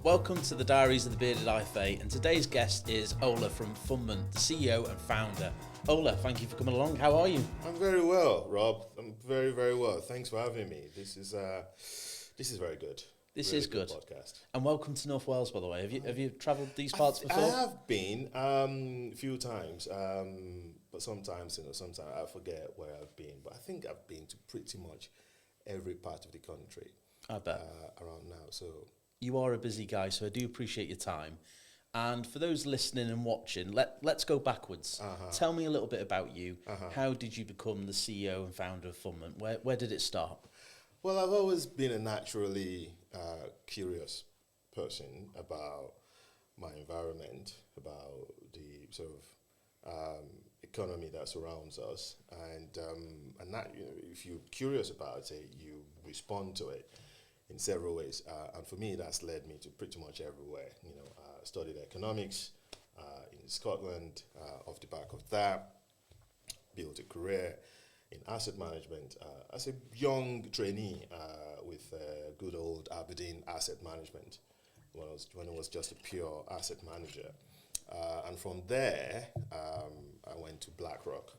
Welcome to the Diaries of the Bearded IFA, and today's guest is Ola from Fundment, the CEO and founder. Ola, thank you for coming along. How are you? I'm very well, Rob. I'm very, very well. Thanks for having me. This is very good. This really is good. Podcast. And welcome to North Wales, by the way. Have you travelled these parts before? I have been a few times, but sometimes I forget where I've been. But I think I've been to pretty much every part of the country. I bet. Around now. So you are a busy guy, so I do appreciate your time. And for those listening and watching, let's go backwards. Tell me a little bit about you. How did you become the CEO and founder of Fundment? Where did it start? Well, I've always been a naturally curious person about my environment, about the sort of economy that surrounds us, and that, if you're curious about it, you respond to it in several ways. And for me, that's led me to pretty much everywhere. Studied economics in Scotland. Off the back of that, built a career in asset management as a young trainee with good old Aberdeen Asset Management when it was just a pure asset manager. And from there, I went to BlackRock,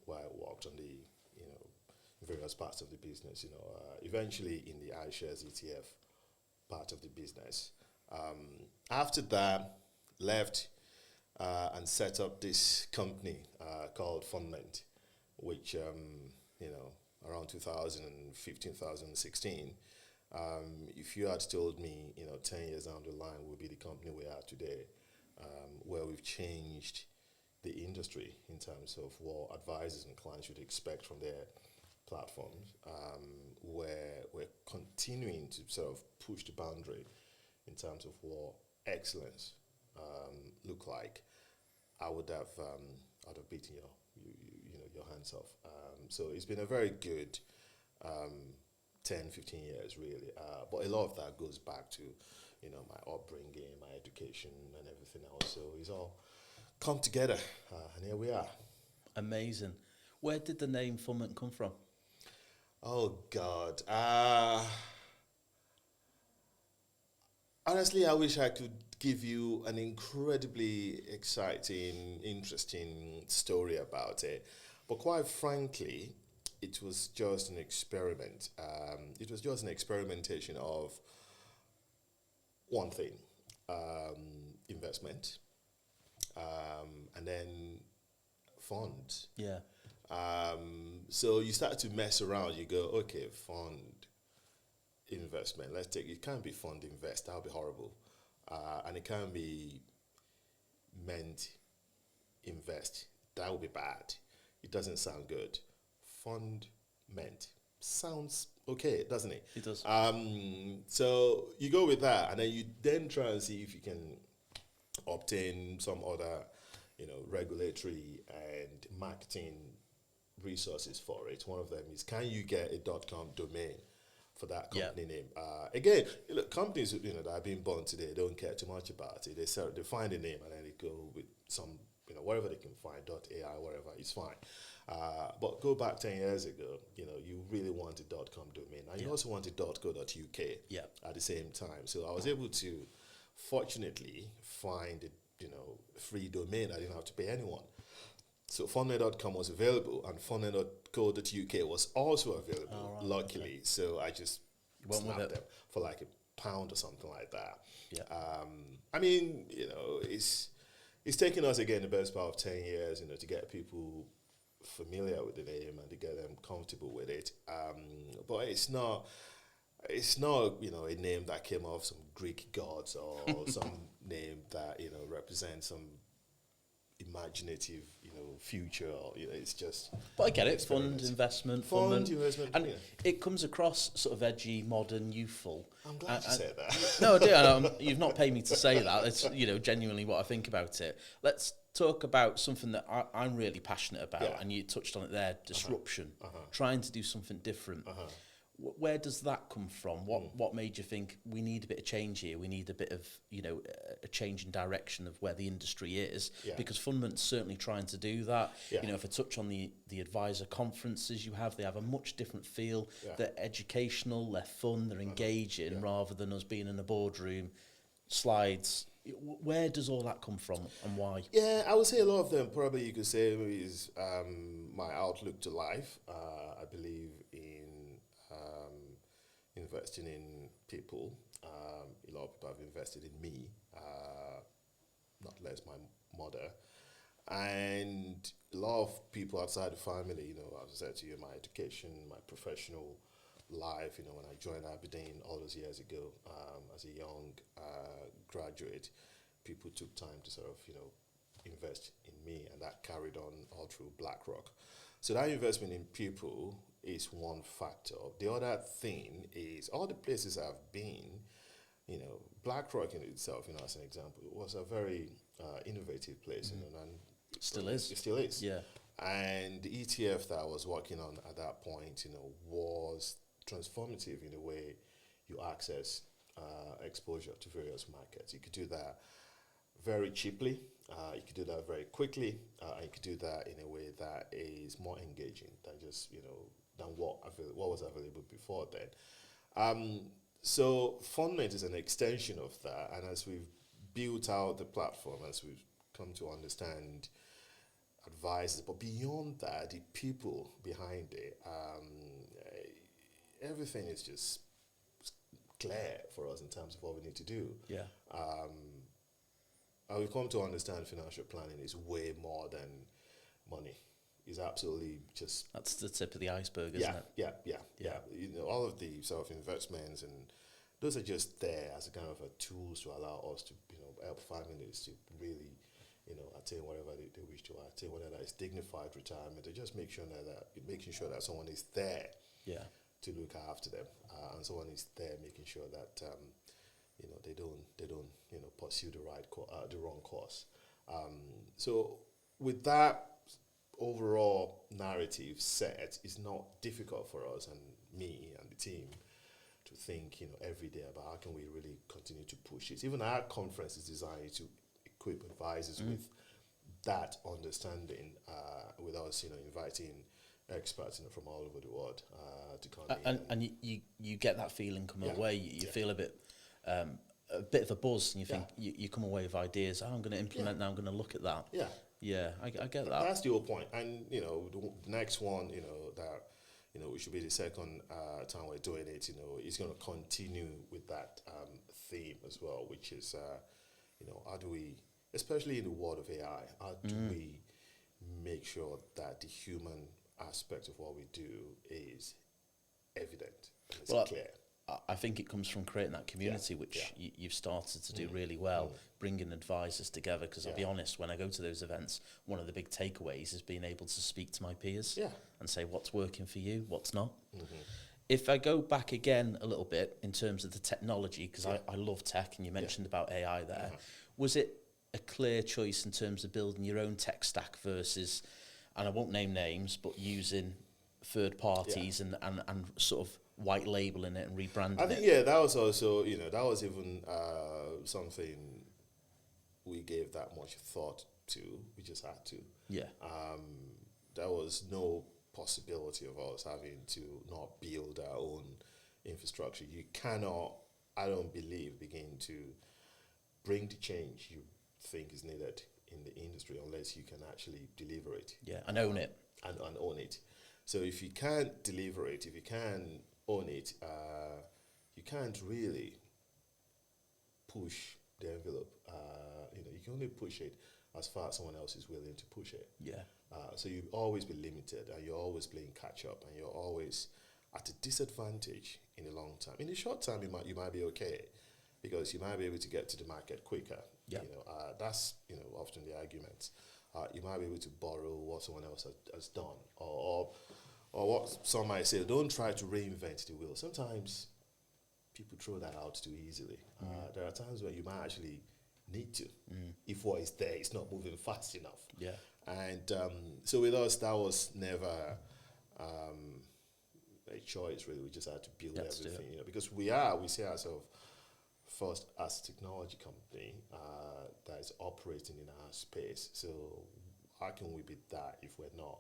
where I worked on the various parts of the business. Eventually in the iShares ETF part of the business. After that, left and set up this company called Fundment, which, around 2015, 2016, if you had told me, 10 years down the line would be the company we are today, where we've changed the industry in terms of what advisors and clients should expect from their platforms, where we're continuing to sort of push the boundary in terms of what excellence look like, I would have beaten your hands off. So it's been a very good 10, 15 years, really. But a lot of that goes back to, my upbringing, my education, and everything else. So it's all come together, and here we are. Amazing. Where did the name Fundment come from? Oh, God. Honestly, I wish I could give you an incredibly exciting, interesting story about it. But quite frankly, it was just an experiment. It was just an experimentation of one thing, investment, and then funds. Yeah. So you start to mess around. You go, okay, fund, investment. Let's take it. Can't be fund invest. That would be horrible. And it can't be meant invest. That would be bad. It doesn't sound good. Fund meant sounds okay, doesn't it? It does. So you go with that, and then you then try and see if you can obtain some other, regulatory and marketing resources for it. One of them is, can you get a .com domain for that company name? Again, companies that are being born today don't care too much about it. They find a name and then they go with some, whatever they can find, .ai, whatever, it's fine. But go back 10 years ago, you really want a .com domain, and you also want a .co.uk at the same time. So I was able to, fortunately, find a free domain. I didn't have to pay anyone. So fundment.com was available, and fundment.co.uk was also available, luckily. Okay. So I just snapped them for like £1 or something like that. Yeah. It's taken us, again, the best part of 10 years, to get people familiar with the name and to get them comfortable with it. But it's not a name that came off some Greek gods or some name that, represents some imaginative, future, or, it's just. But I get it. Fund investment. And yeah. It comes across sort of edgy, modern, youthful. I'm glad you said that. No, I do. I know, you've not paid me to say that. It's genuinely what I think about it. Let's talk about something that I'm really passionate about, and you touched on it there: disruption. Trying to do something different. Where does that come from? What made you think we need a bit of change here? We need a bit of, a change in direction of where the industry is, because Fundment's certainly trying to do that. If I touch on the advisor conferences you have, they have a much different feel. They're educational, they're fun, they're engaging, rather than us being in a boardroom, slides. Where does all that come from and why? Yeah, I would say a lot of them probably you could say is my outlook to life. I believe in investing in people. A lot of people have invested in me, not less my mother. And a lot of people outside the family, as I said to you, my education, my professional life, when I joined Aberdeen all those years ago, as a young graduate, people took time to sort of, invest in me, and that carried on all through BlackRock. So that investment in people is one factor. The other thing is all the places I've been, BlackRock in itself, as an example, was a very innovative place, and Still is. It still is. Yeah. And the ETF that I was working on at that point, was transformative in the way you access exposure to various markets. You could do that very cheaply, you could do that very quickly, and you could do that in a way that is more engaging than just, than what was available before then. So Fundment is an extension of that, and as we've built out the platform, as we've come to understand advisors, but beyond that, the people behind it, everything is just clear for us in terms of what we need to do. Yeah. And we've come to understand financial planning is way more than money. It's absolutely just... That's the tip of the iceberg, isn't it? Yeah. All of the sort of investments, and those are just there as a kind of a tools to allow us to, help families to really, attain whatever they wish to attain, whether that is dignified retirement, or just making sure that someone is there to look after them, and someone is there making sure that they don't pursue the wrong course. So with that overall narrative set, it's not difficult for us and me and the team to think every day about how can we really continue to push it. Even our conference is designed to equip advisors with that understanding, with us inviting experts from all over the world to come in. And you get that feeling coming away. You feel a bit of a buzz, and you think you come away with ideas. I'm going to implement now. I'm going to look at that. I get that. That's the whole point. And the next one, that we should be the second time we're doing it. Is going to continue with that theme as well, which is how do we, especially in the world of AI, how do we make sure that the human aspect of what we do is evident and it's clear. I think it comes from creating that community, which you've started to do really well, bringing advisors together. Because I'll be honest, when I go to those events, one of the big takeaways is being able to speak to my peers and say what's working for you, what's not. If I go back again a little bit in terms of the technology, because I love tech, and you mentioned about AI there, was it a clear choice in terms of building your own tech stack versus, and I won't name names, but using third parties and sort of white labeling it and rebranding it? I think, that was also, that was even something we gave that much thought to. We just had to. Yeah. There was no possibility of us having to not build our own infrastructure. You cannot, I don't believe, begin to bring the change you think is needed in the industry unless you can actually deliver it. Yeah, and own it. And own it. So if you can't deliver it, if you can't own it, you can't really push the envelope. You can only push it as far as someone else is willing to push it. Yeah. So you always be limited, and you're always playing catch up, and you're always at a disadvantage in the long term. In the short term, you might be okay because you might be able to get to the market quicker. Yeah. That's often the argument. You might be able to borrow what someone else has done, or what some might say, don't try to reinvent the wheel. Sometimes people throw that out too easily. There are times where you might actually need to, if what is there is not moving fast enough. Yeah. And so with us, that was never a choice really. We just had to build Let's do everything, it. you know, because we see ourselves first as a technology company that is operating in our space. So how can we be that if we're not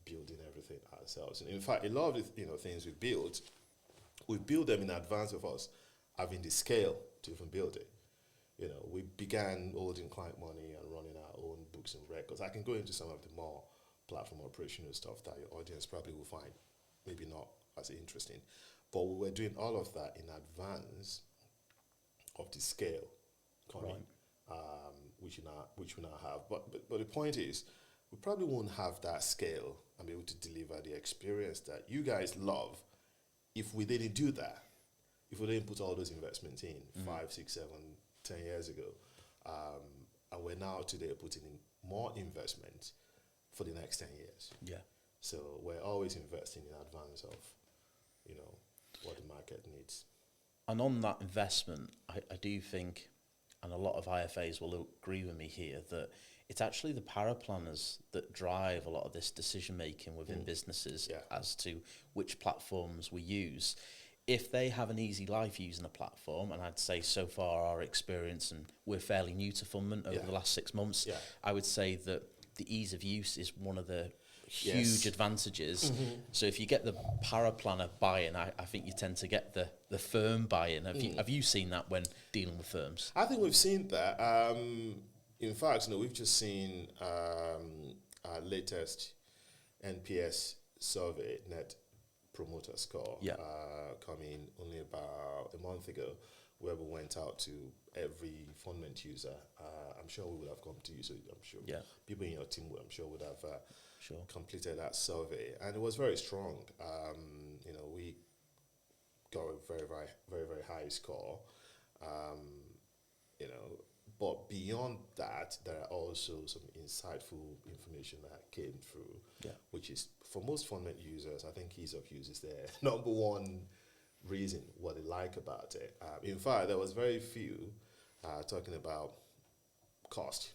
building everything ourselves? And in fact, a lot of the things we build them in advance of us having the scale to even build it. You know, we began holding client money and running our own books and records. I can go into some of the more platform operational stuff that your audience probably will find maybe not as interesting. But we were doing all of that in advance of the scale coming, which we now have. But the point is, we probably won't have that scale and be able to deliver the experience that you guys love if we didn't do that. If we didn't put all those investments in 5, 6, 7, 10 years ago, and we're now today putting in more investment for the next 10 years. Yeah. So we're always investing in advance of, what the market needs. And on that investment, I do think, and a lot of IFAs will agree with me here, that it's actually the paraplanners that drive a lot of this decision making within businesses as to which platforms we use. If they have an easy life using a platform, and I'd say so far our experience, and we're fairly new to Fundment over the last 6 months, I would say that the ease of use is one of the huge advantages. So if you get the paraplanner buy-in, I think you tend to get the firm buy-in. Have you seen that when dealing with firms? I think we've seen that. In fact, we've just seen our latest NPS survey, Net Promoter Score, come in only about a month ago, where we went out to every Fundment user. I'm sure we would have come to you, so I'm sure people in your team would have completed that survey, and it was very strong. We got a very, very, very, very high score. But beyond that, there are also some insightful information that came through, which is, for most Fundment users, I think ease of use is their number one reason what they like about it. In fact, there was very few talking about cost.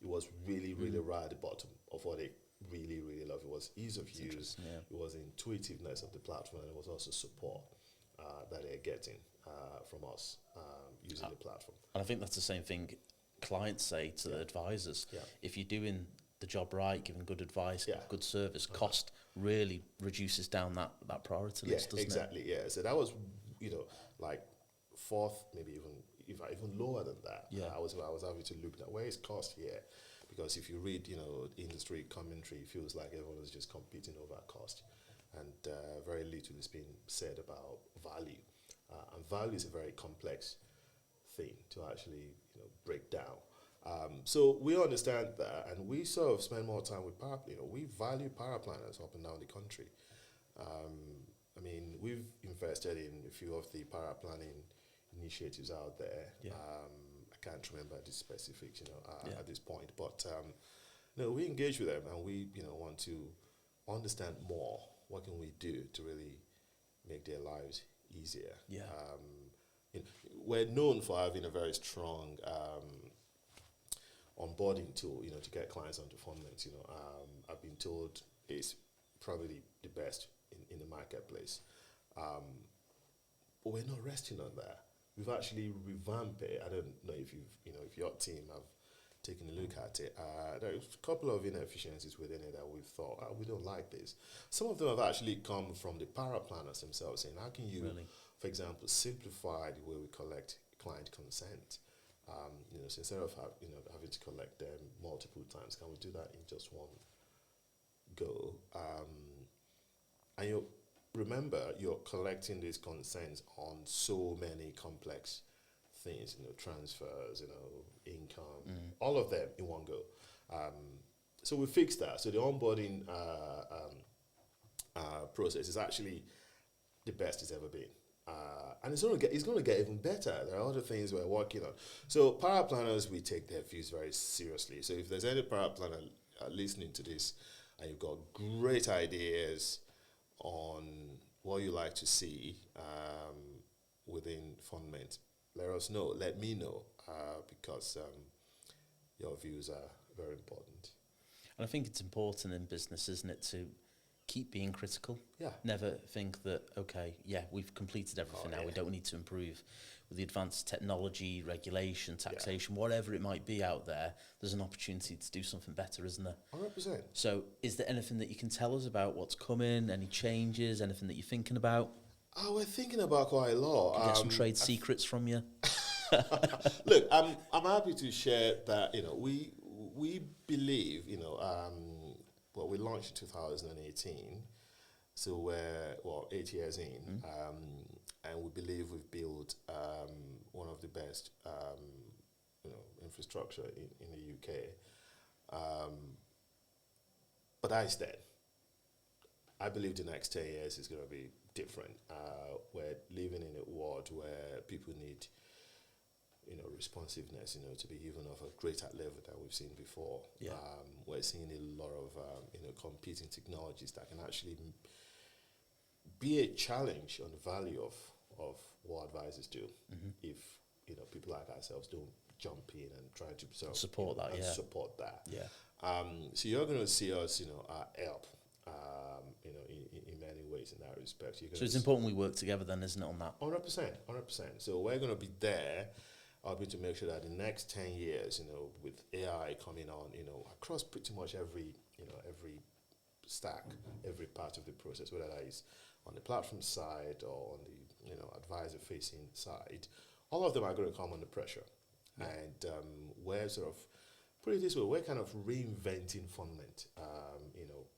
It was really, really right at the bottom of what they really, really love. It was ease of use, it was intuitiveness of the platform, and it was also support that they're getting from us using the platform. And I think that's the same thing clients say to the advisors. If you're doing the job right, giving good advice, good service, cost really reduces down that priority list, doesn't exactly, it? Yeah, so that was, like fourth, maybe even lower than that. I was having to look at where is cost here, because if you read, industry commentary, it feels like everyone is just competing over cost, and very little is being said about value. And value is a very complex thing to actually break down. So we understand that, and we sort of spend more time with we value paraplanners up and down the country. We've invested in a few of the paraplanning initiatives out there. I can't remember the specifics, at this point, but we engage with them, and we want to understand more. What can we do to really make their lives easier? We're known for having a very strong onboarding tool, to get clients onto Fundment. I've been told it's probably the best in the marketplace. But we're not resting on that. We've actually revamped it. I don't know if if your team have taken a look at it. There's a couple of inefficiencies within it that we've thought, we don't like this. Some of them have actually come from the paraplanners themselves, saying, how can you, for example, simplify the way we collect client consent? So instead of having to collect them multiple times, can we do that in just one go? And remember, you're collecting these consents on so many complex things, transfers, income, all of them in one go. So we fixed that. So the onboarding process is actually the best it's ever been. And it's going to get even better. There are other things we're working on. So paraplanners, we take their views very seriously. So if there's any paraplanner listening to this, and you've got great ideas on what you like to see within Fundment, let us know. Let me know, because your views are very important. And I think it's important in business, isn't it, to keep being critical. Yeah. Never think that, okay, yeah, we've completed everything now, we don't need to improve. With the advanced technology, regulation, taxation, whatever it might be out there, there's an opportunity to do something better, isn't there? 100%. So is there anything that you can tell us about what's coming, any changes, anything that you're thinking about? We're thinking about quite a lot. Can get some trade secrets from you? Look, I'm happy to share that, we believe, well, we launched in 2018, so we're 8 years in, and we believe we've built one of the best, infrastructure in the UK. But that is dead. I believe the next 10 years is going to be different. We're living in a world where people need, responsiveness, to be even of a greater level than we've seen before. Yeah. We're seeing a lot of, competing technologies that can actually be a challenge on the value of what advisors do if, people like ourselves don't jump in and try to support that. Support that. Yeah. So you're going to see us, help, in many ways in that respect. So it's important we work together then, isn't it, on that? 100%. So we're going to be there, to make sure that the next 10 years, with AI coming on, across pretty much every stack, every part of the process, whether that is on the platform side or on the, advisor-facing side, all of them are going to come under pressure. Yeah. And we're sort of, put it this way, we're kind of reinventing Fundment,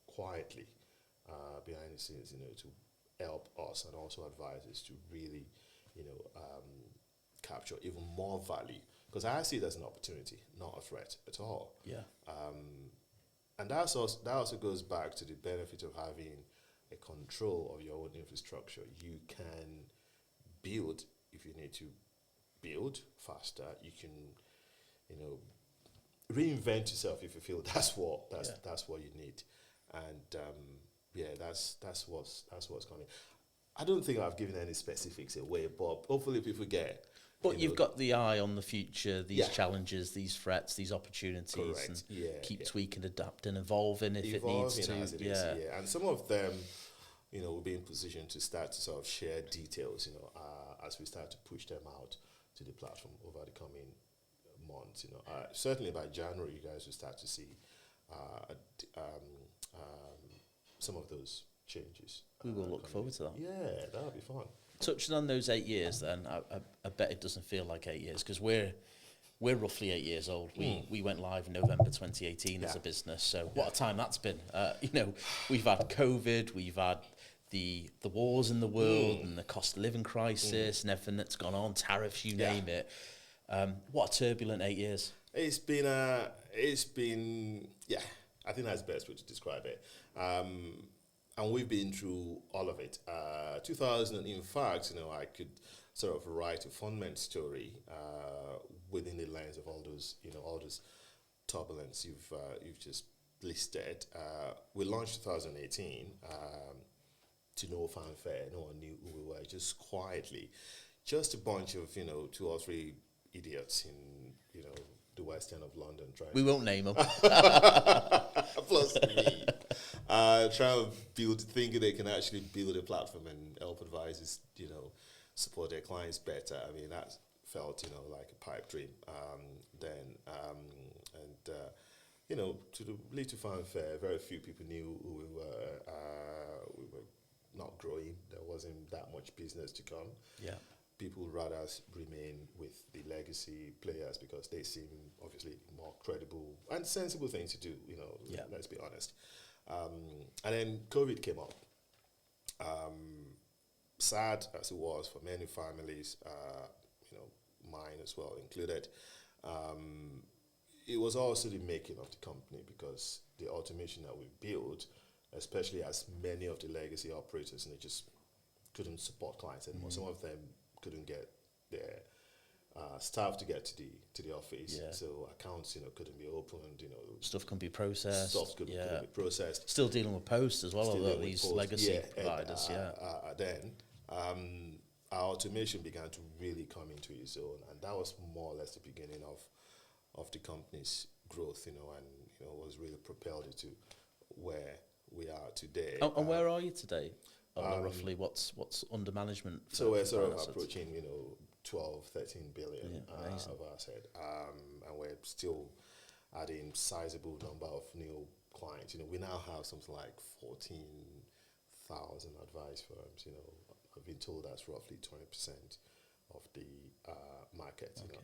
quietly behind the scenes, to help us and also advisors to really, capture even more value. Because I see it as an opportunity, not a threat at all. Yeah. And that also goes back to the benefit of having a control of your own infrastructure. You can build if you need to build faster. You can, reinvent yourself if you feel that's what you need. And that's what's coming. I don't think I've given any specifics away, but hopefully people get. But you've got the eye on the future, these challenges, these threats, these opportunities. Correct. And keep tweaking, adapting, evolving if it needs to. As it is, and some of them, we'll be in position to start to sort of share details, as we start to push them out to the platform over the coming months. Certainly by January, you guys will start to see some of those changes. We will look forward to that. Yeah, that'll be fun. Touching on those 8 years, then I bet it doesn't feel like 8 years because we're roughly 8 years old. We went live in November 2018 as a business. So what a time that's been. We've had COVID, we've had the wars in the world and the cost of living crisis and everything that's gone on, tariffs, you name it. What a turbulent 8 years. It's been I think that's the best way to describe it. And we've been through all of it. 2000, in fact, I could sort of write a Fundment story within the lens of all those turbulence you've just listed. We launched 2018 to no fanfare. No one knew who we were. Just quietly, just a bunch of 2 or 3 idiots in the West End of London. We won't name them. Plus me. Trying to thinking they can actually build a platform and help advisors, support their clients better. I mean, that felt, like a pipe dream. To the little fanfare, very few people knew who we were. We were not growing. There wasn't that much business to come. Yeah. People would rather remain with the legacy players because they seem obviously more credible and sensible thing to do, let's be honest. And then COVID came up. Sad as it was for many families, mine as well included. It was also the making of the company because the automation that we built, especially as many of the legacy operators, and they just couldn't support clients anymore. Some of them couldn't get their staff to get to the office, so accounts couldn't be opened. Stuff can be processed. Stuff couldn't be processed. Still dealing with post as well. Although these legacy providers, then our automation began to really come into its own, and that was more or less the beginning of the company's growth. And was really propelled it to where we are today. And where are you today? Roughly, what's under management? So we're sort of approaching, 12, 13 billion of asset, and we're still adding sizable number of new clients. We now have something like 14,000 advice firms. I've been told that's roughly 20% of the market. Okay.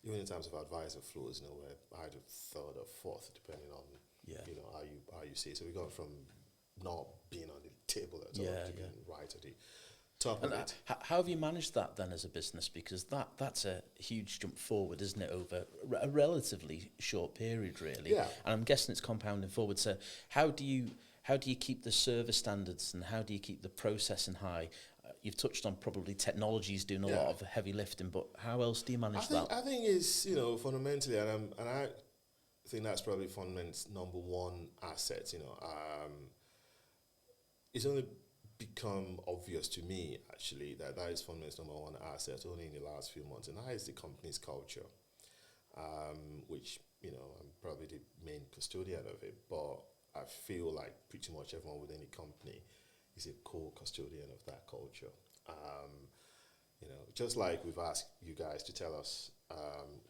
Even in terms of advisor flows, we're either third or fourth, depending on how you see it. So we've gone from not being on the table at all to being right at the top of it. How have you managed that then as a business? Because that's a huge jump forward, isn't it, over a relatively short period, really? Yeah. And I'm guessing it's compounding forward. So how do you keep the service standards and how do you keep the processing high? You've touched on probably technologies doing a lot of heavy lifting, but how else do you manage that? I think it's, fundamentally, and I think that's probably Fundment's number one asset. It's only become obvious to me, actually, that is Fundment's number one asset only in the last few months, and that is the company's culture, which, I'm probably the main custodian of it, but I feel like pretty much everyone within the company is a co-custodian of that culture. Just like we've asked you guys to tell us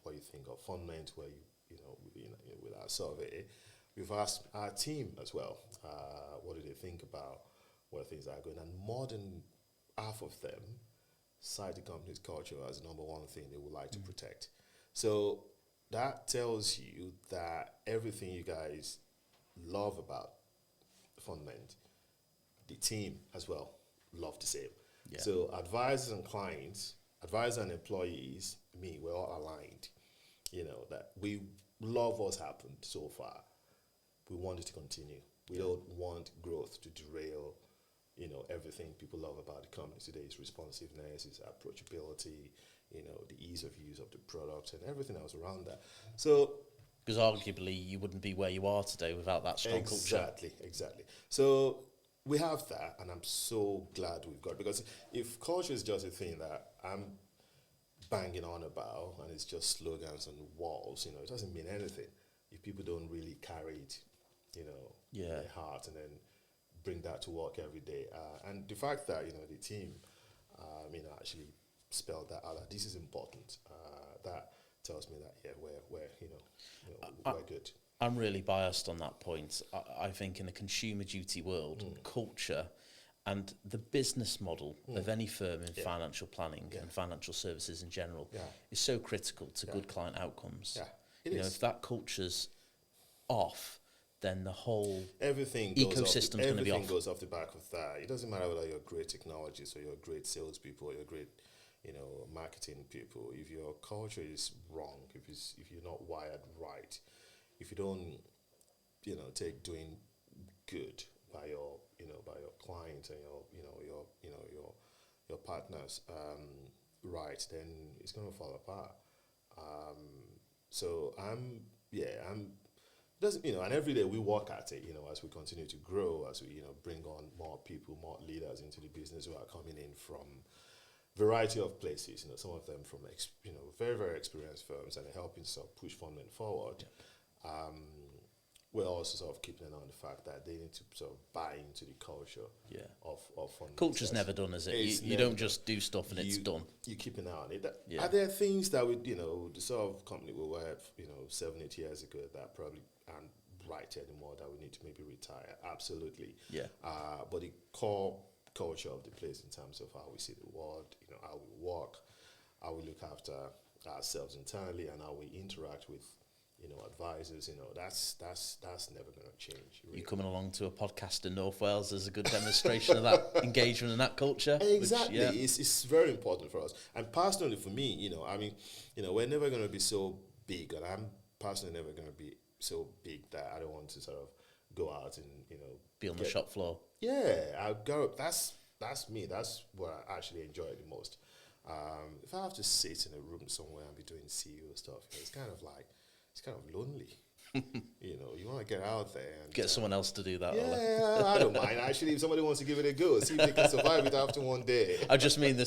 what you think of Fundment, where with our survey, we've asked our team as well, what do they think about where things are going, and more than half of them cite the company's culture as the number one thing they would like to protect. So that tells you that everything you guys love about Fundment, the team as well love the same. Yeah. So advisors and clients, advisors and employees, we're all aligned. That we love what's happened so far. We want it to continue. We don't want growth to derail, everything people love about the company today. Is responsiveness, is approachability, the ease of use of the product and everything else around that. So, because arguably you wouldn't be where you are today without that strong culture. Exactly. So we have that, and I'm so glad we've got it, because if culture is just a thing that I'm banging on about and it's just slogans on the walls, it doesn't mean anything if people don't really carry it, in their heart and then bring that to work every day. And the fact that, the team, actually spelled that out, that this is important, that tells me that, we're good. I'm really biased on that point. I think in a consumer duty world, culture and the business model of any firm in financial planning and financial services in general is so critical to good client outcomes. Yeah, it is. If that culture's off, then the whole ecosystem's going to be off. Everything goes off the back of that. It doesn't matter whether you're great technologists or you're great salespeople or you're great, marketing people. If your culture is wrong, if you're not wired right, if you don't, take doing good by your clients and your partners, right, then it's going to fall apart. So and every day we work at it, as we continue to grow, as we, bring on more people, more leaders into the business who are coming in from variety of places, some of them from, very, very experienced firms, and helping sort of push Fundment forward. Yeah. We're also sort of keeping an eye on the fact that they need to sort of buy into the culture of Fundment. Culture's never done, is it? You don't just do stuff and it's done. You keep an eye on it. Are there things that the sort of company we were at, 7, 8 years ago that probably aren't right anymore, that we need to maybe retire? Absolutely. Yeah. But the core culture of the place in terms of how we see the world, how we work, how we look after ourselves internally, and how we interact with advisors, that's never going to change. Really. You coming along to a podcast in North Wales is a good demonstration of that engagement and that culture. Exactly. Which, it's very important for us. And personally for me, we're never going to be so big, and I'm personally never going to be so big that I don't want to sort of go out and, be on the shop floor. Yeah, I'll go. That's me. That's what I actually enjoy the most. If I have to sit in a room somewhere and be doing CEO stuff, it's kind of lonely. You want to get out there and get someone else to do that. Yeah, I don't mind. Actually, if somebody wants to give it a go, see if they can survive it after one day. I just mean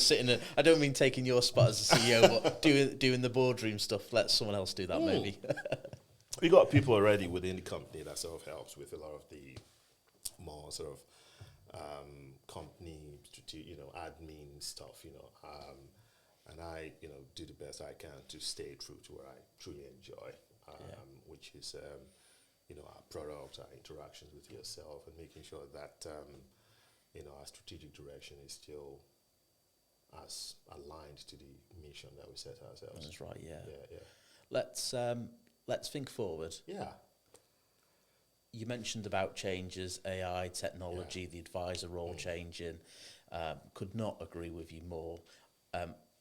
I don't mean taking your spot as a CEO, but doing the boardroom stuff. Let someone else do that, maybe. We got people already within the company that sort of helps with a lot of the more sort of company, admin stuff, and I, do the best I can to stay true to what I truly enjoy, which is, our product, our interactions with yourself, and making sure that, our strategic direction is still as aligned to the mission that we set ourselves. That's right, yeah. Yeah. Let's think forward. Yeah. You mentioned about changes, AI, technology, the advisor role changing. Could not agree with you more.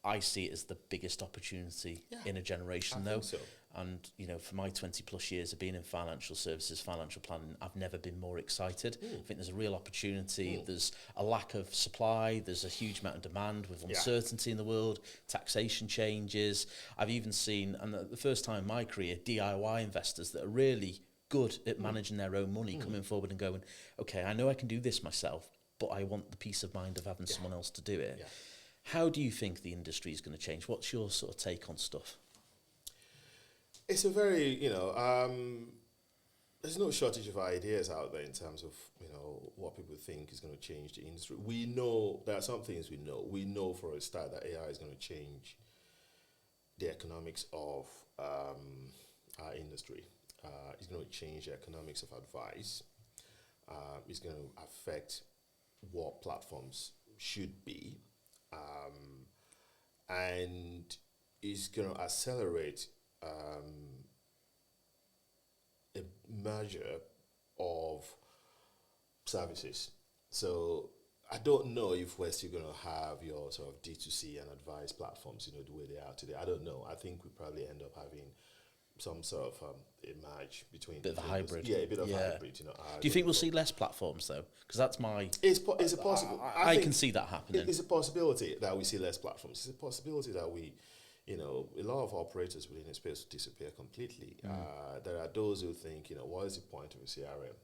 I see it as the biggest opportunity in a generation, though. So. And, for my 20 plus years of being in financial services, financial planning, I've never been more excited. I think there's a real opportunity. There's a lack of supply. There's a huge amount of demand with uncertainty in the world, taxation changes. I've even seen, and the first time in my career, DIY investors that are really good at managing their own money coming forward and going, okay, I know I can do this myself, but I want the peace of mind of having someone else to do it. Yeah. How do you think the industry is going to change? What's your sort of take on stuff? It's a very, there's no shortage of ideas out there in terms of, what people think is going to change the industry. We know, there are some things we know. We know for a start that AI is going to change the economics of our industry. It's going to change the economics of advice. It's going to affect what platforms should be. And it's going to accelerate a merger of services. So I don't know if we're still going to have your sort of D2C and advice platforms, the way they are today. I don't know. I think we probably end up having some sort of a merge between... Bit of a hybrid. Yeah, a bit of a hybrid. Do you think we'll see less platforms, though? Because that's my... It's a possible... I can see that happening. It's a possibility that we see less platforms. It's a possibility that we... a lot of operators within the space will disappear completely. There are those who think, what is the point of a CRM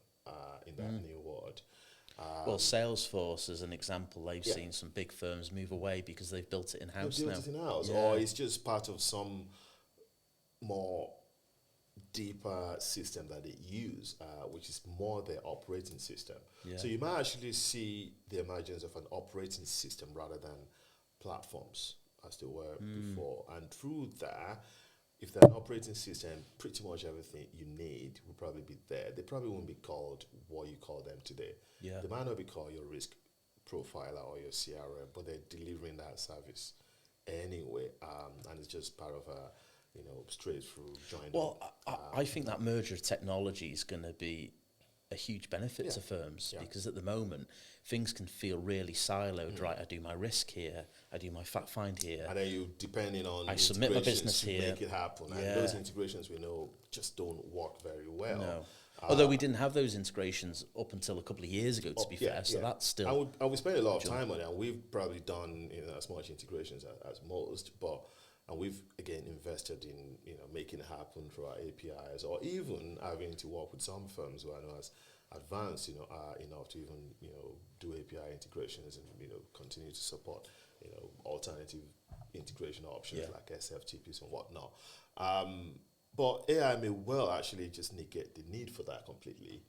in that new world? Well, Salesforce, as an example, they've seen some big firms move away because they've built it in-house now. They've built it in-house, or it's just part of some more deeper system that they use, which is more their operating system. Yeah. So you might actually see the emergence of an operating system rather than platforms as they were before. And through that, if they're an operating system, pretty much everything you need will probably be there. They probably won't be called what you call them today. Yeah. They might not be called your risk profiler or your CRM, but they're delivering that service anyway. And it's just part of a, straight through joining. Well, I think that merger of technology is going to be a huge benefit to firms because at the moment things can feel really siloed. Right, I do my risk here, I do my fact find here, and then you depending on I submit my business here, make it happen. And those integrations we know just don't work very well. No. Although we didn't have those integrations up until a couple of years ago, to be fair, so that's still... And we spent a lot of time on it, and we've probably done as much integrations as most, and we've, again, invested in, making it happen through our APIs, or even having to work with some firms who I know as advanced, enough to even, do API integrations and, continue to support, alternative integration options like SFTPs and whatnot. But AI may well actually just negate the need for that completely.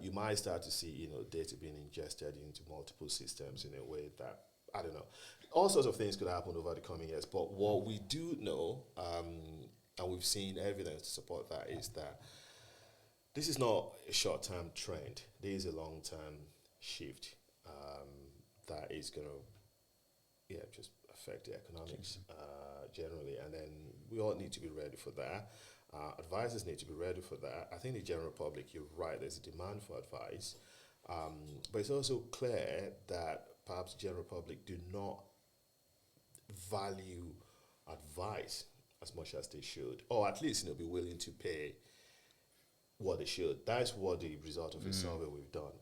You might start to see, data being ingested into multiple systems in a way that, I don't know. All sorts of things could happen over the coming years. But what we do know, and we've seen evidence to support that, is that this is not a short-term trend. There is a long-term shift that is going to, just affect the economics generally. And then we all need to be ready for that. Advisors need to be ready for that. I think the general public, you're right, there's a demand for advice. But it's also clear that perhaps the general public do not value advice as much as they should, or at least be willing to pay what they should. That's what the result of a survey we've done.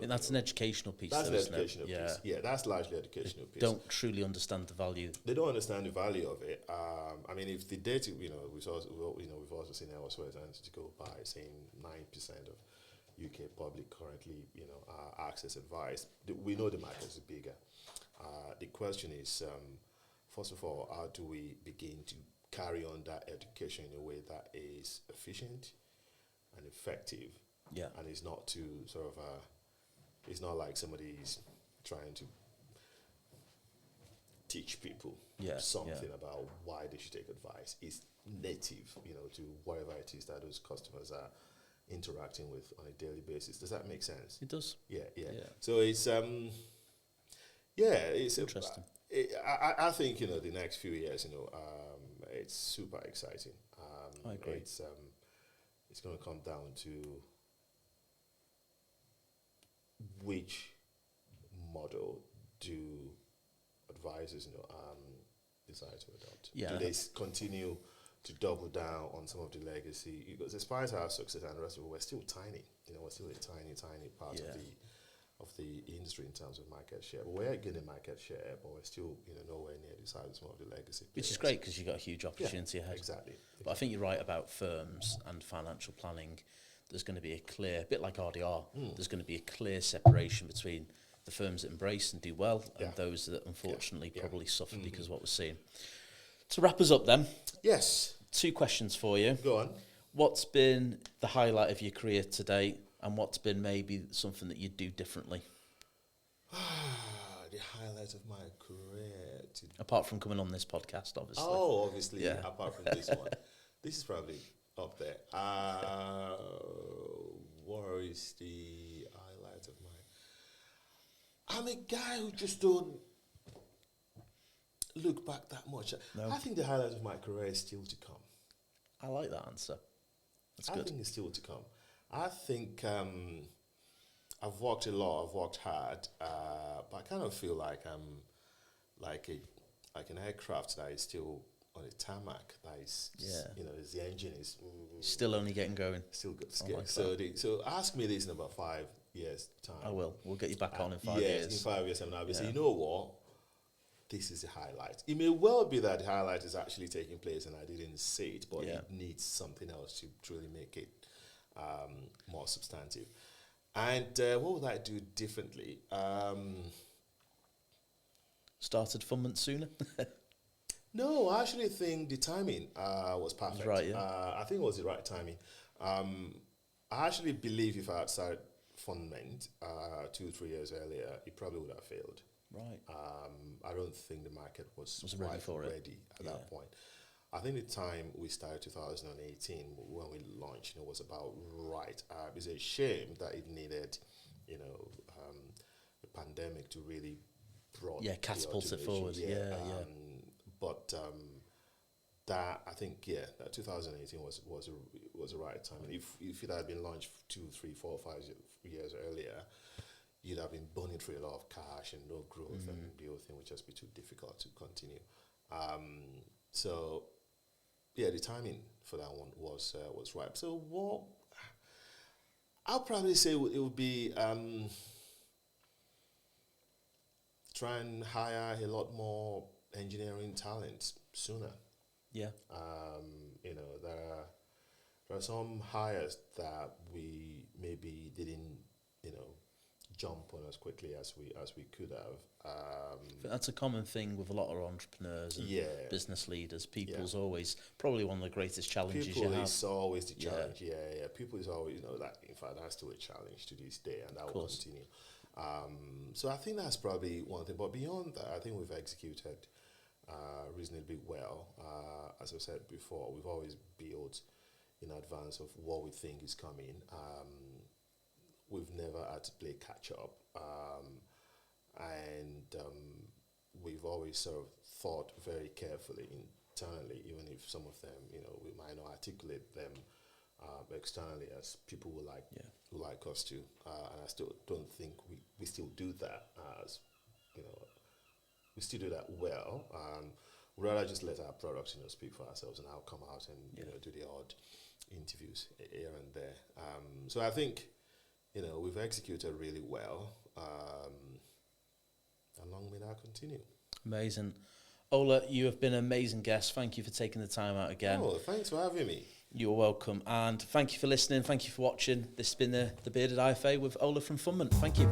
And that's an educational piece. That's an educational piece. Yeah, that's largely educational piece. Don't truly understand the value. They don't understand the value of it. I mean, if the data, we've also seen elsewhere to go by saying 9% of UK public currently, access advice. We know the market is bigger. The question is, first of all, how do we begin to carry on that education in a way that is efficient and effective, and is not too sort of It's not like somebody's trying to teach people something about why they should take advice. It's native, to whatever it is that those customers are interacting with on a daily basis. Does that make sense? It does. Yeah. So it's it's interesting. I think the next few years, it's super exciting. I agree. It's going to come down to which model do advisors, decide to adopt. Yeah. Do they continue to double down on some of the legacy? Because despite our success and the rest of it, we're still tiny. We're still a tiny part of the industry in terms of market share. But we're getting market share, but we're still nowhere near the size of some of the legacy players. Which is great because you've got a huge opportunity ahead. Exactly. But I think you're right about firms and financial planning. There's going to be a clear, bit like RDR, there's going to be a clear separation between the firms that embrace and do well and those that unfortunately probably suffer because of what we're seeing. To wrap us up then. Yes. 2 questions for you. Go on. What's been the highlight of your career to date, and what's been maybe something that you'd do differently? The highlight of my career. Apart from coming on this podcast, obviously. Oh, obviously, apart from this one. This is probably up there. What is the highlight of my... I'm a guy who just don't look back that much. No. I think the highlight of my career is still to come. I like that answer. That's good. I think it's still to come. I think I've worked a lot, I've worked hard, but I kind of feel like I'm like an aircraft that is still on a tarmac. That is, the engine is still only getting going. Still good. So ask me this in about 5 years' time. I will. We'll get you back on in 5 years. Yes, in 5 years' time, I'll be saying, you know what? This is the highlight. It may well be that the highlight is actually taking place and I didn't see it, but it needs something else to truly make it more substantive. And what would I do differently? Started Fundment sooner? No, I actually think the timing was perfect. Right, yeah. I think it was the right timing. I actually believe if I had started Fundment 2-3 years earlier, it probably would have failed. Right. I don't think the market was ready at that point. I think the time we started 2018 when we launched, was about right. It's a shame that it needed, a pandemic to really brought catapult it forward. But that I think that 2018 was the right time. And if it had been launched 2, 3, 4, 5 years earlier, you'd have been burning through a lot of cash and no growth, and the whole thing would just be too difficult to continue. So, the timing for that one was right. So what I'll probably say it would be try and hire a lot more engineering talent sooner. Yeah. There are some hires that we maybe didn't, jump on as quickly as we could have. That's a common thing with a lot of entrepreneurs and business leaders. People's always probably one of the greatest challenges you have. People is always the challenge. People is always, that in fact that's still a challenge to this day, and that will continue. So I think that's probably one thing. But beyond that, I think we've executed reasonably well. As I said before, we've always built in advance of what we think is coming. We've never had to play catch up, and we've always sort of thought very carefully internally, even if some of them, we might not articulate them externally as people would like us to, and I still don't think we still do that as we still do that well. We'd rather just let our products speak for ourselves, and I'll come out and do the odd interviews here and there. So I think we've executed really well, and long may that continue. Amazing. Ola, you have been an amazing guest. Thank you for taking the time out again. Oh, thanks for having me. You're welcome. And thank you for listening. Thank you for watching. This has been the Bearded IFA with Ola from Fundment. Thank you.